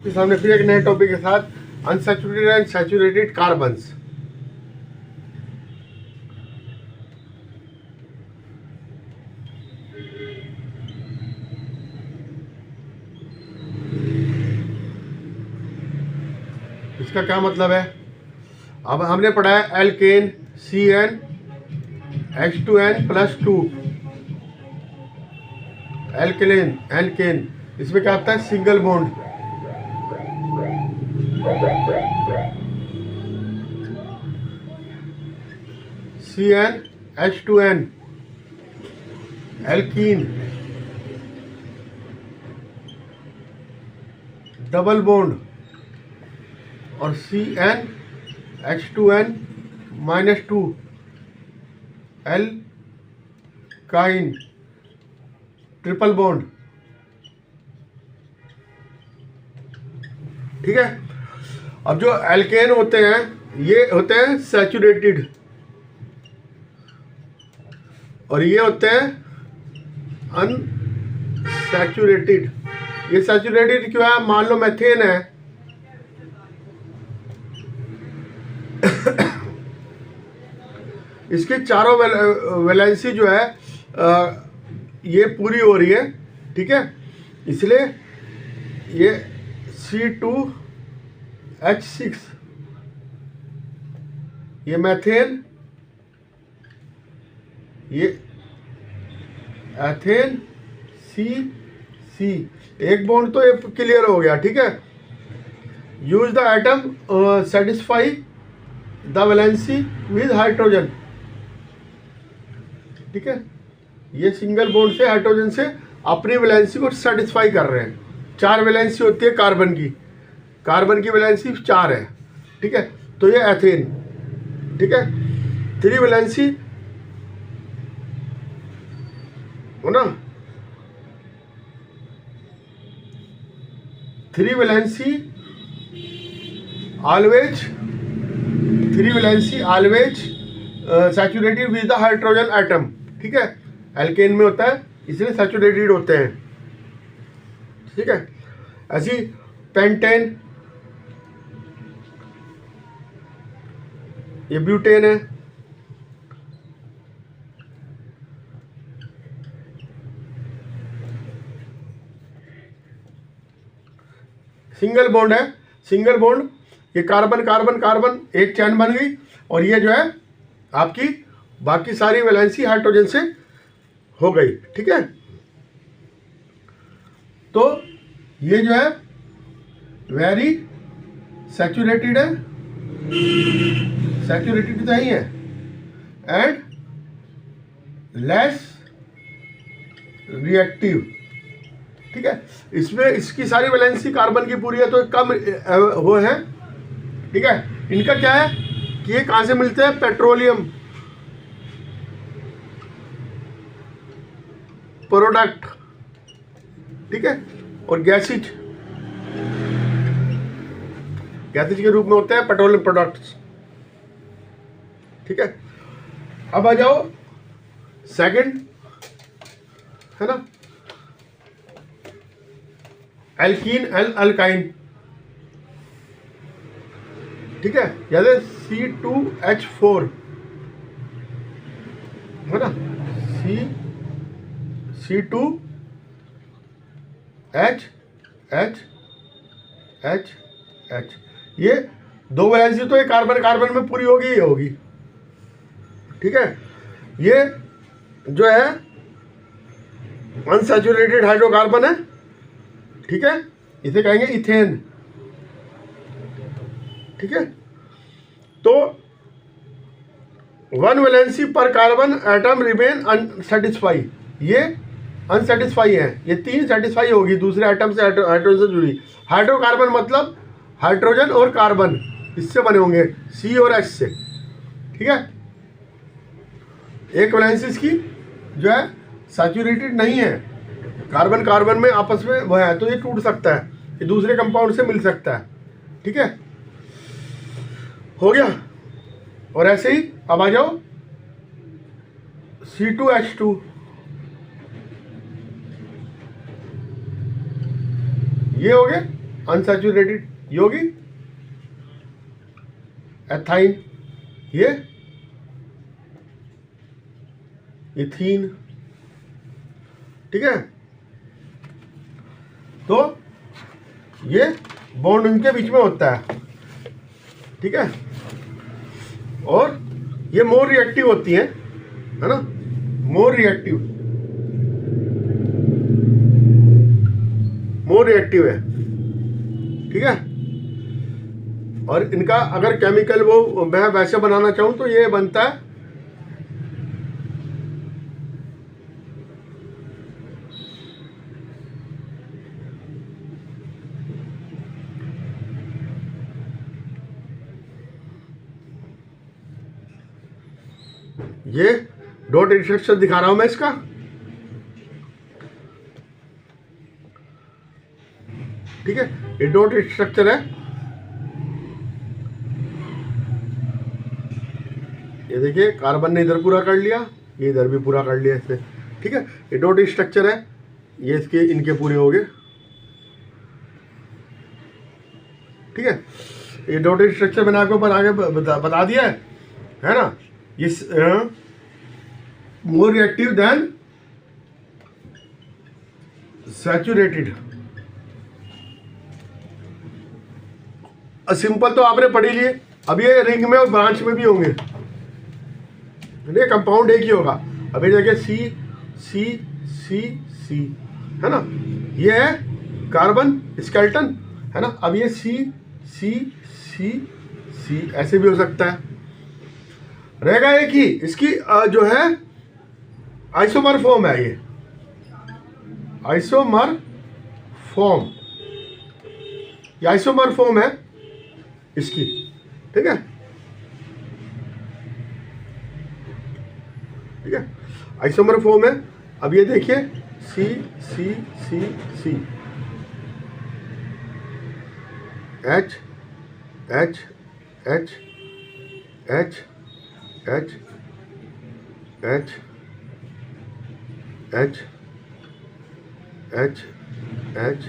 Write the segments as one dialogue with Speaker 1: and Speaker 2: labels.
Speaker 1: फिर सामने फिर एक नए टॉपिक के साथ अनसैचुरेटेड एंड सैचुरेटेड कार्बन्स। इसका क्या मतलब है? अब हमने पढ़ा है एल्केन CnH2n+2 एल्केन, इसमें क्या आता है? Single bond. CnH2n alkene, double bond. और CnH2n-2 एल्काइन, ट्रिपल बॉन्ड। ठीक है। अब जो एल्केन होते हैं ये होते हैं सैचुरेटेड, और ये होते हैं अनसैचुरेटेड। ये सैचुरेटेड क्यों है? मान लो मेथेन है, इसकी चारों वैलेंसी जो है ये पूरी हो रही है। ठीक है, इसलिए ये C2H6, ये मेथेन, ये एथेन C एक बॉन्ड तो ये क्लियर हो गया। ठीक है, use the atom satisfy the valency with hydrogen. ठीक है, ये सिंगल बॉन्ड से हाइड्रोजन से अपनी वैलेंसी को सेटिस्फाई कर रहे हैं। 4 वैलेंसी होती है कार्बन की वैलेंसी 4 है। ठीक है, तो ये एथेन। ठीक है, 3 वैलेंसी हो ना, 3 valency always saturated with the hydrogen atom. ठीक है, एल्केन में होता है इसलिए सैचुरेटेड होते हैं। ठीक है, ऐसी पेंटेन, ये ब्यूटेन है। सिंगल बॉन्ड है, सिंगल बॉन्ड, ये कार्बन कार्बन कार्बन एक चैन बन गई, और ये जो है आपकी बाकी सारी वैलेंसी हाइड्रोजन से हो गई। ठीक है, तो ये जो है वेरी सैचुरेटेड है, सैचुरेटेड तो ही है, एंड लेस रिएक्टिव। ठीक है, इसमें इसकी सारी वैलेंसी कार्बन की पूरी है तो कम वो है। ठीक है, इनका क्या है कि ये कहां से मिलते हैं? Petroleum product. ठीक है, और गैसेज के रूप में होते हैं पेट्रोलियम प्रोडक्ट्स। ठीक है, अब आ जाओ सेकंड, है ना, एल्कीन अल्काइन। ठीक है, जैसे C2H4 है ना, C2H, ये 2 वैलेंसी तो ये कार्बन कार्बन में पूरी होगी, ये होगी। ठीक है, ये जो है अनसैचुरेटेड हाइड्रोकार्बन है। ठीक है, इसे कहेंगे इथेन। ठीक है, तो 1 वैलेंसी पर कार्बन एटम रिमेन अनसेटिस्फाई, ये अनसेटिस्फाई है। ये 3 सेटिस्फाई होगी दूसरे एटम से, हाइड्रोजन से जुड़ी। हाइड्रोकार्बन मतलब हाइड्रोजन और कार्बन इससे बने होंगे, C और H से। ठीक है, एक वैलेंसी इसकी जो है सैचुरेटेड नहीं है, कार्बन कार्बन में आपस में वह है, तो ये टूट सकता है, ये दूसरे कंपाउंड से मिल सकता है। ठीक है, हो गया। और ऐसे ही अब आ जाओ C2H2, ये हो गए अनसैचुरेटेड, ये होगी एथाइन, ये इथीन, ठीक है। तो ये बॉन्ड उनके बीच में होता है, ठीक है। और ये मोर रिएक्टिव होती है ना, मोर रिएक्टिव है, ठीक है। और इनका अगर केमिकल वो मैं वैसे बनाना चाहूं तो ये बनता है ये डॉट स्ट्रक्चर दिखा रहा हूं मैं इसका, ठीक है। ये डॉट स्ट्रक्चर है, ये देखिए कार्बन ने इधर पूरा कर लिया, ये इधर भी पूरा कर लिया इसने, ठीक है। ये डॉट स्ट्रक्चर है, ये इसके इनके पूरे हो गए, ठीक है। ये डॉट स्ट्रक्चर मैंने आपको पर आगे बता दिया है ना। ये more reactive than saturated. Simple तो आपने पढ़ी लिए, अब ये रिंग में और ब्रांच में भी होंगे, ये कंपाउंड एक ही होगा। अब ये देखिए सी सी सी सी है ना, ये है कार्बन स्केलेटन है ना। अब ये सी सी सी सी ऐसे भी हो सकता है, रहेगा एक ही। इसकी जो है आइसोमर फॉर्म है, ये आइसोमर फॉर्म, ये आइसोमर फॉर्म है इसकी, ठीक है, ठीक है। आइसोमर फॉर्म है। अब ये देखिए C C C C, H H H H H H H H H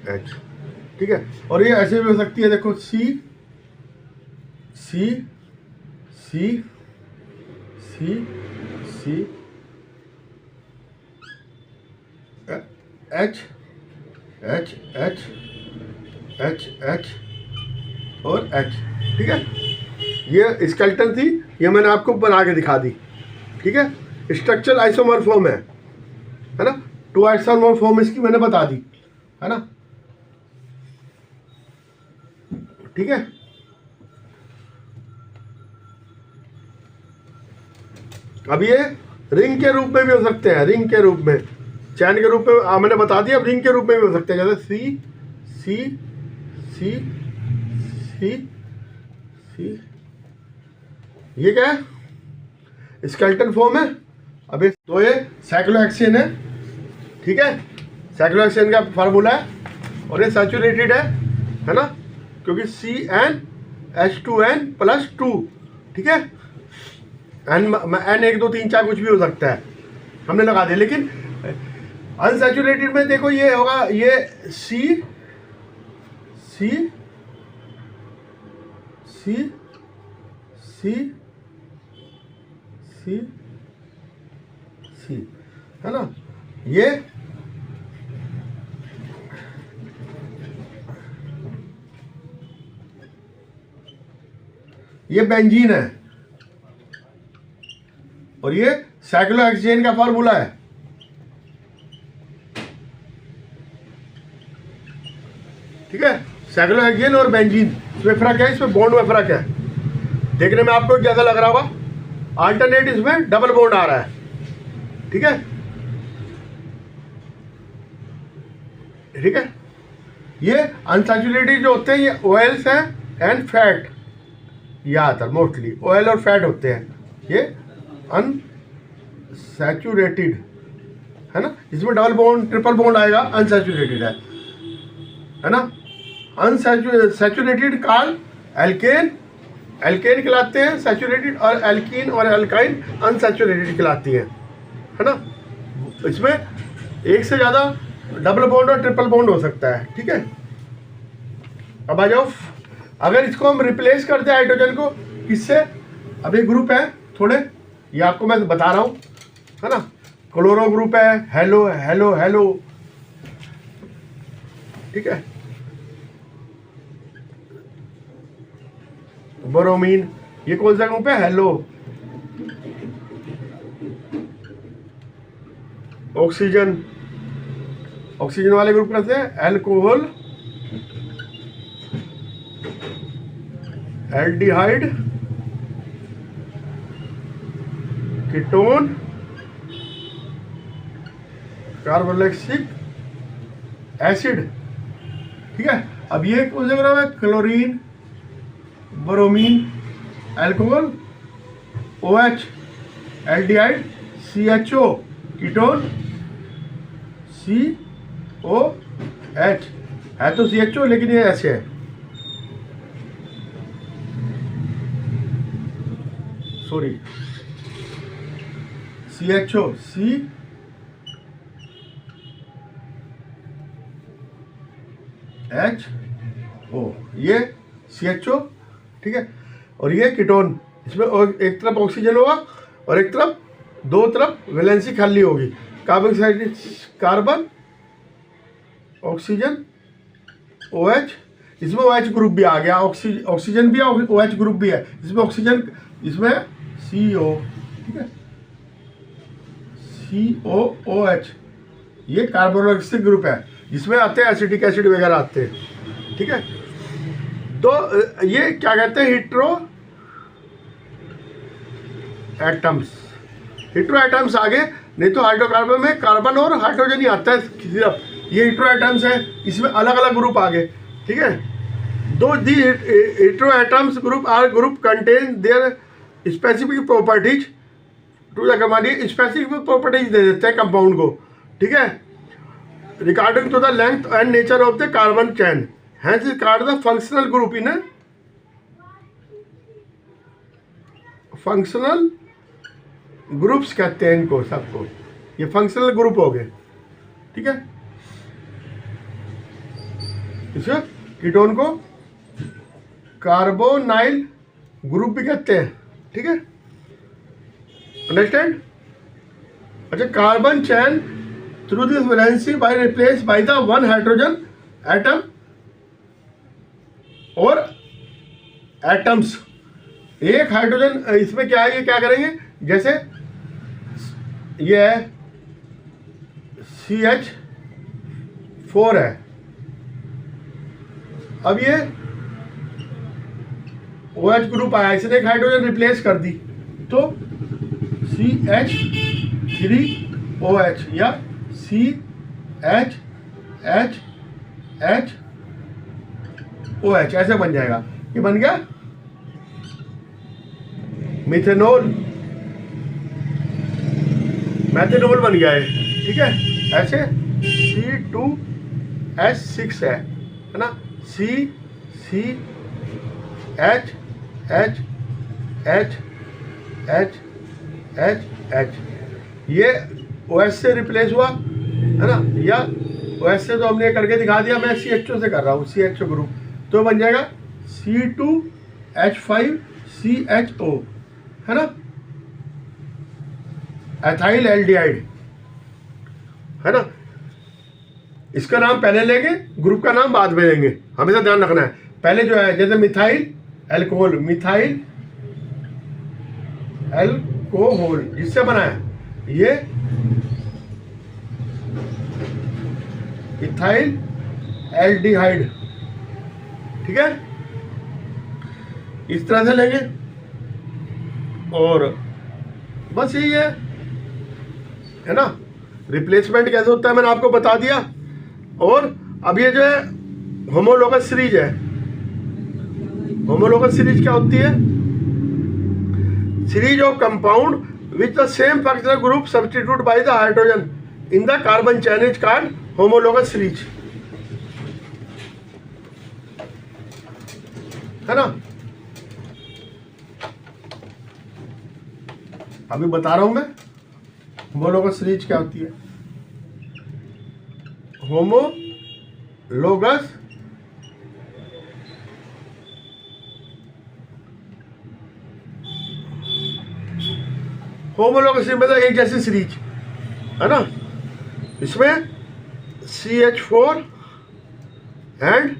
Speaker 1: H, ठीक है। और ये ऐसे भी हो सकती है, देखो C C C C C H H H H H और एच, ठीक है। ये स्केलेटन थी, ये मैंने आपको बना के दिखा दी, ठीक है। स्ट्रक्चरल आइसोमर फॉर्म है ना, 2 आइसोमर फॉर्म इसकी मैंने बता दी है ना, ठीक है। अब ये रिंग के रूप में भी हो सकते हैं, रिंग के रूप में, चैन के रूप में मैंने बता दिया। अब रिंग के रूप में भी हो सकते हैं, जैसे सी सी सी सी सी, ये क्या है, स्केलेटन फॉर्म है। अब तो ये साइक्लोहेक्सेन है, ठीक है, साइक्लोहेक्सेन का फार्मूला है। और ये सैचुरेटेड है ना, क्योंकि CnH2n+2, ठीक है। एन 1 2 3 4 कुछ भी हो सकता है, हमने लगा दिया। लेकिन अनसैचुरेटेड में देखो ये होगा, ये सी सी सी सी सी सी है ना, ये बेंजीन है। और ये साइक्लोहेक्सेन का फार्मूला है, ठीक है। साइक्लोहेक्सेन और बेंजीन, इसमें फर्क है, इसमें बॉन्ड में फर्क है। देखने में आपको कैसा लग रहा होगा, अल्टरनेट इसमें डबल बॉन्ड आ रहा है, ठीक है, ठीक है। ये अनसैचुरेटेड जो होते हैं ये ऑयल्स हैं एंड फैट, ज़्यादातर मोस्टली ऑयल और फैट होते हैं। ये अनसैचुरेटेड है ना, इसमें डबल बॉन्ड ट्रिपल बॉन्ड आएगा, अनसैचुरेटेड है ना। अनसैचुरेटेड काल एल्केन, एल्केन कहलाते हैं सैचुरेटेड, और एल्कीन और एल्काइन अनसैचुरेटेड कहलाती है ना। इसमें एक से ज़्यादा डबल बॉन्ड और ट्रिपल बॉन्ड हो सकता है, ठीक है। अब आ जाओ, अगर इसको हम रिप्लेस करते हैं हाइड्रोजन को किससे, अभी ग्रुप है थोड़े, ये आपको मैं बता रहा हूँ, है ना। क्लोरो ग्रुप है, हेलो हेलो हेलो, ठीक है। ब्रोमीन, ये कौन सा ग्रुप है, हेलो। ऑक्सीजन, ऑक्सीजन वाले ग्रुप कैसे हैं, alcohol, aldehyde, ketone, carboxylic acid, ठीक है। अब ये कौन सा ग्रुप है, chlorine, bromine, alcohol, OH, aldehyde, CHO, ketone, COH, है तो CHO लेकिन ये ऐसे है, सॉरी, CHO, CHO, ये CHO, ठीक है। और ये कीटोन, इसमें एक तरफ ऑक्सीजन होगा और एक तरफ, दो तरफ वैलेंसी खाली होगी, कार्बन, ऑक्सीजन, OH, इसमें OH ग्रुप भी आ गया, ऑक्सीजन भी है, OH ग्रुप भी है, इसमें ऑक्सीजन, इसमें CO, ठीक है, COOH, ये कार्बोक्सिलिक ग्रुप है, जिसमें आते हैं एसिटिक एसिड वगैरह आते हैं, ठीक है। तो ये क्या कहते हैं, हिट्रो एटम्स, हिट्रो एटम्स आगे, नहीं तो हाइड्रोकार्बन में कार्बन और हाइड्रोजन ही आता है सिर्फ, ये हिट्रो एटम्स है, इसमें अलग अलग ग्रुप आ गए, ठीक है। दो the hetero atoms group or group contain their specific properties to the compound, specific properties दे देते हैं कंपाउंड को, ठीक है, regarding to the length and nature of the carbon chain, hence is called the functional group इन functional groups कहते हैं इनको सबको, ये फंक्शनल ग्रुप हो गए, ठीक है। इसे कीटोन को कार्बोनाइल ग्रुप भी कहते हैं, ठीक है, अंडरस्टैंड। अच्छा, carbon chain through this valency by replace by the one hydrogen atom और एटम्स, एक हाइड्रोजन, इसमें क्या है, ये क्या करेंगे, जैसे ये है CH4 है, अब ये OH ग्रुप आया, इसने एक हाइड्रोजन रिप्लेस कर दी, तो CH3OH या CHHOH ऐसे बन जाएगा, ये बन गया मिथेनॉल, मैथेनॉल बन गया है, ठीक है। ऐसे C2H6 है ना, CH ये OH से रिप्लेस हुआ है ना, या OH से तो हमने करके दिखा दिया, मैं CHO से कर रहा हूँ, CHO ग्रुप, तो बन जाएगा C2H5CHO, है ना, एथाइल एल्डिहाइड, है ना। इसका नाम पहले लेंगे, ग्रुप का नाम बाद में लेंगे, हमेशा ध्यान रखना है। पहले जो है, जैसे मिथाइल एल्कोहल, मिथाइल एल्कोहल जिससे बना है, ये इथाइल एल्डिहाइड, ठीक है, इस तरह से लेंगे। और बस यही है ना, रिप्लेसमेंट कैसे होता है मैंने आपको बता दिया। और अब ये जो है होमोलोगस सीरीज है, होमोलोगस सीरीज क्या होती है, series of compound with the same functional group substitute by the hydrogen in the carbon chain is called homologous series, है ना। अभी बता रहा हूं मैं होमोलोगस सीरीज क्या होती है। होमोलोगस होमोलॉगस सीरीज मतलब एक जैसी सीरीज है ना। इसमें CH4 एंड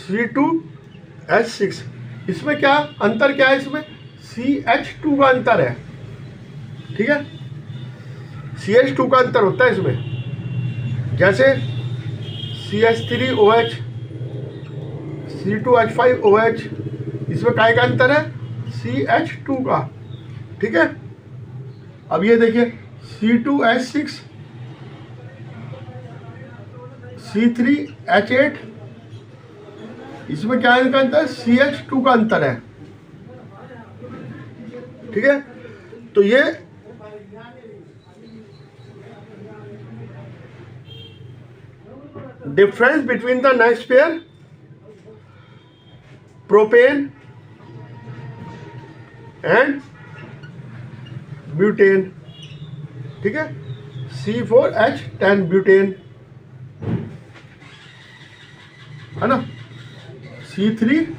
Speaker 1: C2H6, इसमें क्या अंतर क्या है, इसमें CH2 का अंतर है, ठीक है। CH2 का अंतर होता है इसमें, जैसे CH3OH, C2H5OH, इसमें काय का अंतर है, CH2 का, ठीक है। अब ये देखिए C2H6, C3H8, इसमें क्या है इनका अंतर, CH2 का अंतर है, ठीक है। तो ये difference between the next pair propane and butane, ठीक है। C4H10 ब्यूटेन है ना, C3H8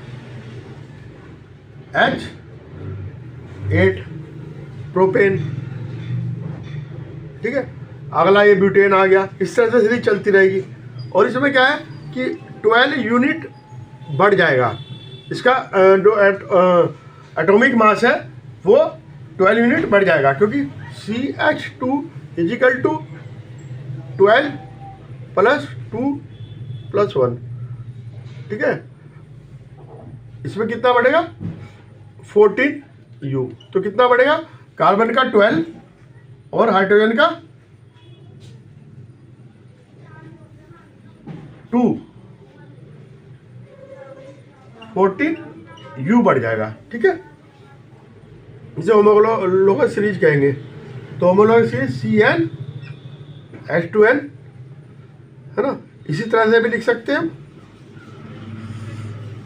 Speaker 1: प्रोपेन, ठीक है। अगला ये ब्यूटेन आ गया। इस तरह से सीरीज चलती रहेगी। और इसमें क्या है कि 12 यूनिट बढ़ जाएगा, इसका जो एटॉमिक मास है वो 12 यूनिट बढ़ जाएगा, क्योंकि CH2 इजिकल टू 12 + 2 + 1, ठीक है। इसमें कितना बढ़ेगा, 14U। तो कितना बढ़ेगा, कार्बन का 12 और हाइड्रोजन का 2, 14U बढ़ जाएगा, ठीक है। इसे होमोलॉगस सीरीज कहेंगे। तो होमोलॉगस सीरीज CnH2n है ना, इसी तरह से भी लिख सकते हैं हम,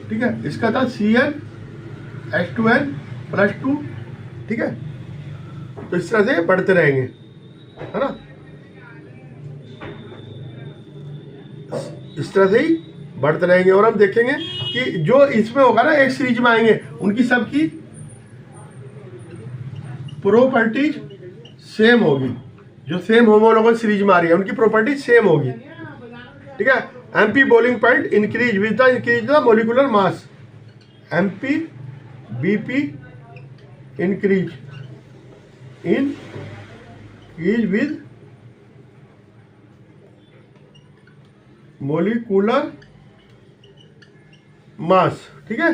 Speaker 1: ठीक है। इसका था CnH2n + 2, ठीक है। तो इस तरह से बढ़ते रहेंगे, है ना, इस तरह से ही बढ़ते रहेंगे। और हम देखेंगे कि जो इसमें होगा ना, एक सीरीज में आएंगे, उनकी सबकी प्रॉपर्टीज सेम होगी। जो सेम होमोलॉगस सीरीज में आ रही है उनकी प्रॉपर्टीज सेम होगी, ठीक है। MP boiling point increase with the increase the molecular mass, MP BP increase with molecular mass, ठीक है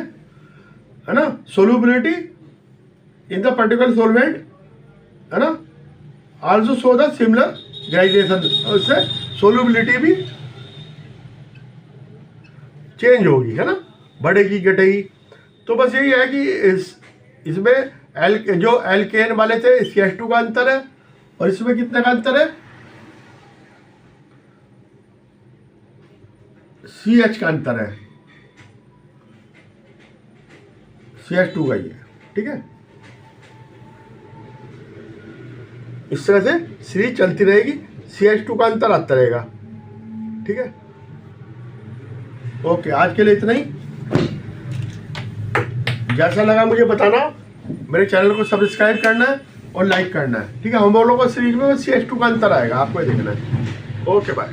Speaker 1: ना। Solubility in the particular solvent, है ना, also show the similar graduation, उससे सोल्युबिलिटी भी चेंज होगी, है ना, बढ़ेगी घटेगी। तो बस यही है कि इसमें जो एल्केन वाले थे CH2 का अंतर है, और इसमें कितने का अंतर है, CH का अंतर है, CH2 का ही है, ठीक है। इस तरह से सीरीज चलती रहेगी, CH2 का अंतर आता रहेगा, ठीक है। ओके, आज के लिए इतना ही। जैसा लगा मुझे बताना, मेरे चैनल को सब्सक्राइब करना है और लाइक करना है, ठीक है। होमोलॉगस सीरीज में CH2 का अंतर आएगा, आपको देखना है। Okay, bye.